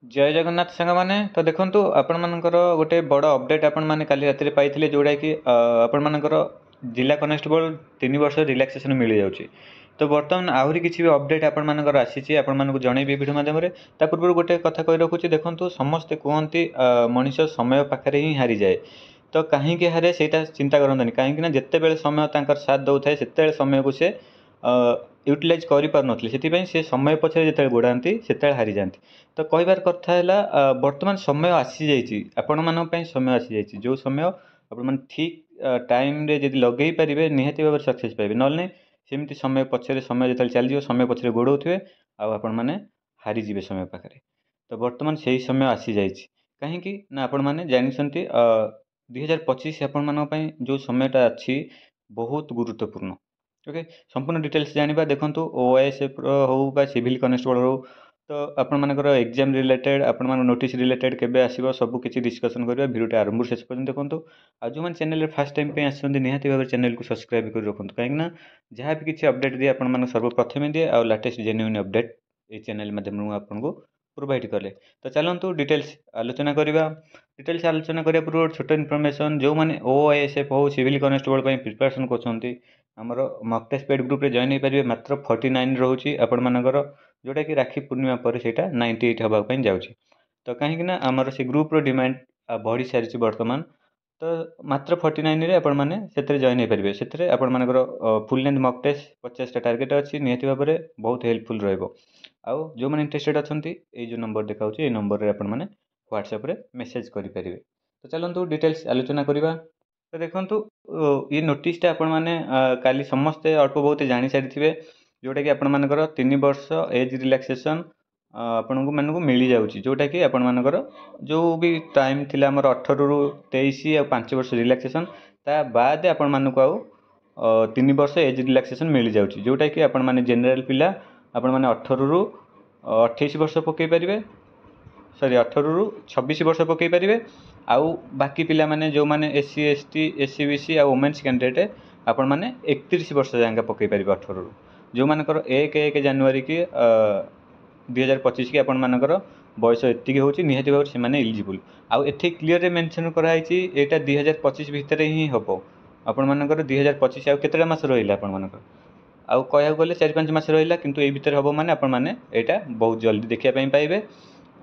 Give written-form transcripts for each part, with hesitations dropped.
जय जगन्नाथ साଙ୍ଗमाने तो देखंतु आपण मानकर गोटे बड़ अपडेट आपण माने काली राति पाइथिले जोड़ा कि आपण मानकर जिला कनेस्टेबल 3 वर्ष रिलैक्सेशन मिल जाउची। तो बर्तमान आहरी किसी भी अपडेट आपण मानकर आसीची आपण मानकु जणैबी वीडियो माध्यम रे। ता पूर्व गोटे कथा कहि रखुची देखंतु समस्त कहंती मनीष समय पाखरे ही हारी जाए। तो कहीं हारे सेटा चिंता करंतनी कहीं जिते बेले समय तांकर साथ दउथाय सेते समय को से यूटिलाइज करि पार नथले सेति से समय पछरे जेते गोडांती सेते हारी जांती। तो कहबार कथा है बर्तमान समय आसी जाइए आपण मान समय आसी जाइए जो समय आपण मैंने ठीक टाइम रे जब लगे पारे निहाती भाव सक्सेस पाइबे ना सेमती समय पछरे समय जो चली समय पछरे गोड़े आपण मैंने हारीजे समय पाखे। तो बर्तमान से ही समय आसी जाइए कहीं ना आपण मैंने जानते 2025 आपण मान जो समयटा अच्छी बहुत गुरुत्वपूर्ण। ओके संपूर्ण डिटेल्स जानिबा देखंतु ओएसएफ हो बा सिविल कनेस्टेबल हो। तो आपण मानकर एग्जाम रिलेटेड आपण मान नोटिस रिलेटेड केबे आसीबो सब किछि डिस्कशन करबा वीडियो आरंभ शेष पर्यंत देखंतु। आ जो मान चैनल फर्स्ट टाइम पे आछन निहाती भाबे चैनल को सब्सक्राइब कर रखंतु कहीं ना जहाँ भी किछि अपडेट दिए आपण मान सर्वप्रथम दिए आ लेटेस्ट जेन्युइन अपडेट ए चैनल माध्यम आपन को प्रोवाइड कले। तो चलंतु डिटेल्स आलोचना करबा। डिटेल्स आलोचना करिया पूर्व छोट इनफॉरमेशन जो माने ओएसएफ हो सिविल कनेस्टेबल पई प्रिपरेशन करछंती हमर मॉक टेस्ट पेड ग्रुप रे जॉइन हो पारे मात्र 49 रहउची आपण मानकर जोटा कि राखी पूर्णिमा पर सेटा 98 हबा पई जाउची। तो कहीं ना आमर से ग्रुप रो डिमांड बढ़ी सारी वर्तमान। तो मात्र 49 रे आपण माने सेतरे जॉइन हो पारे सेतरे आपण मानकर फुल लेंथ मॉक टेस्ट 50 टा टार्गेट अछि निहाती भाबे रे बहुत हेल्पफुल रहइबो। आउ जो माने इंटरेस्टेड अछंती ए जो नंबर देखाउची ए नंबर रे आपण माने व्हाट्सएप रे मेसेज करि परिबे। तो चलंतु डिटेल्स आलोचना करिबा। तो देखंतु ये नोटिसटा आपण माने काली समस्ते अल्प बहुत जानि सारिथिबे जोटा कि आपण मानकर 3 वर्ष एज रिलैक्सेशन आपण को मानक मिल जाउची जोटा कि आपण मानकर जो भी टाइम थिला हमर 18 रु 23 आ 5 वर्ष रिलैक्सेशन ता बाद आपण मानक आउ 3 वर्ष एज रिलैक्सेशन मिल जाउची जोटा कि आपण माने जनरल पिला आपण माने 18 रु 28 वर्ष पकई पारिबे सॉरी 18 रु 26 वर्ष पकई पारिबे। आउ बाकी पिला माने जो माने एससी एसटी एससी बीसी आ वुमेन्स कैंडिडेट आपण माने 31 वर्ष जांगा पकई पारिबे 18 रु जो मानकर 1 जनवरी की 2025 की आपण मानकर बयस एतिक होची निहाती भाव से माने एलिजिबल। आउ एथे क्लियर मेंशन करा हैची एटा 2025 भितर ही हबो आपण मानकर 2025 आउ केतरा मास रहिला आपण मानकर आउ कहया गले 4-5 मास रहिला किंतु ए भितर हबो माने आपण माने एटा बहुत जल्दी देखिया पई पाइबे।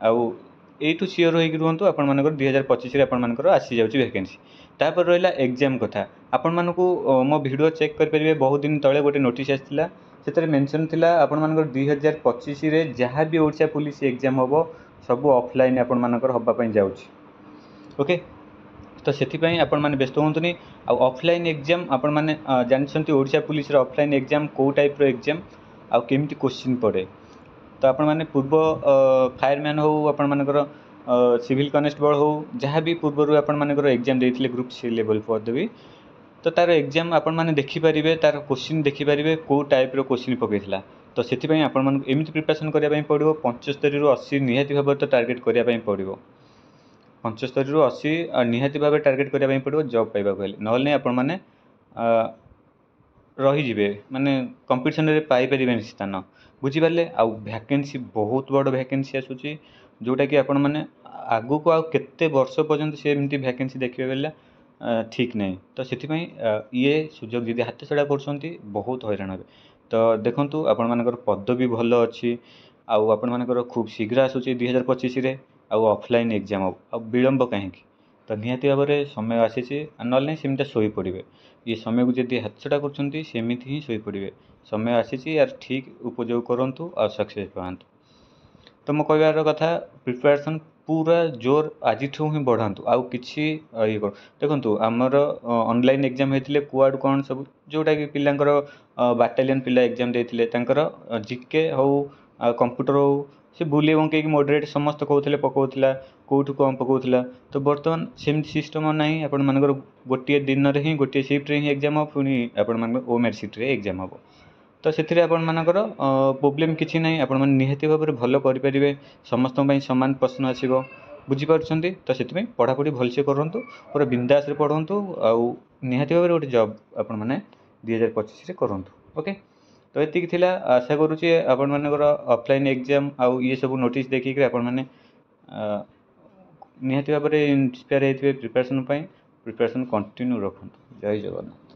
आउ एठू सियोर होइक रुहंतु आपण मानकर 2025 रे आपण मानकर आसी जाउची वैकेंसी। तापर रहिला एग्जाम कथा आपण मानकू मो वीडियो चेक कर परिबे बहुत दिन तळे गोटे नोटिस आछिला सेतरे मेंशन थिला आपण मानकर 2025 रे जहाँ भी ओडिशा पुलिस एग्जाम हबो सब ऑफलाइन आपण मानकर हबा पई जाउची। ओके तो से आपण मैंने व्यस्त हूँ आ ऑफलाइन एग्जाम आपण मैंने जानते ओडिशा पुलिस ऑफलाइन एग्जाम कौ टाइप एग्जाम आउ केमिति क्वेश्चन पड़े। तो आपण मैंने पूर्व फायरमैन हो आपण मानकर सिविल कनेस्टेबल हो जहाँ भी पूर्वर आपण मानकर एग्जाम देथिले ग्रुप सी लेवल पद भी तो तार एग्जाम आपण मैंने देखिपारे तार क्वेश्चन देखिपारे कौ टाइप क्वेश्चन पकईला। तो से आपण मानक एमती प्रिपरेशन करने पड़ो 75 रु 80 निहाती भाव तो टार्गेट करने पड़ो 75 रु 80 निहाती भाव टार्गेट करने पड़ो जॉब पाइबा ना आपण मैंने रहीजे माने कंपिटिशन रे पाई परिबेन स्थान बुझिपारे। आउ वैकेंसी बहुत बड़ वैकेंसी आसूची जोटा कि आपण मैंने आगु को आउ केते वर्ष पर्यंत से एमती वैकेंसी देखिबे बेला ठीक नहीं। तो से ये सुजोग जदि हाथ छड़ा कर बहुत हैरान हे। तो देखंतु आपण मानकर पद भी भल अच्छी आउ आपण मानकर खूब शीघ्र आसूची 2025 रे आउ ऑफलाइन एग्जाम आ विलंब कहीं। तो निहाती भाव में समय आसी ना सेमती शोई पड़े ये समय को जब हाथ छड़ा करमती ही शोई पड़े समय आसी यार ठीक उपयोग करूँ आ सक्सेस पातु। तो मो कहबार कथा प्रिपरेशन पूरा जोर आज ही बढ़ातु आउ किसी ये कर देखो आमर ऑनलाइन एग्जाम होते कुआड कौन सब जोटा कि पिलांकर बाटालियन पिला एग्जाम देते जीके हो कंप्यूटर हो से बुले बंकई मॉडरेट समस्त कहते पकाला कौटू कम पकाला। तो बर्तमान सेमती सिस्टम ना आपण मानकर गोटे दिन में ही गोटे शिफ्ट ही एग्जाम हम पुणी आपण ओमेर सीट एग्जाम हम। तो से आपण मानकर प्रोब्लेम किसी ना आपण मैंने निहाती भाव में भल करें समस्त सामान प्रश्न आसो बुझीपार। तो से पढ़ापढ़ी भलसे करूँ पूरा बिंदास पढ़ु आउ निहाती भाव में गोटे जॉब आपण मैंने 2025 करूँ। ओके तो ये आशा करुँचे आपण मानकर ऑफलाइन एग्जाम आउ ये सब नोटिस देखिक आपण मैंने ନିହାତି ଭାବରେ ଇନ୍ସପାୟାର ହେଇଥିବେ ପ୍ରିପାରେସନ୍ ପାଇଁ। ପ୍ରିପାରେସନ୍ କଣ୍ଟିନ୍ୟୁ ରଖନ୍ତୁ। ଜୟ ଜଗନ୍ନାଥ।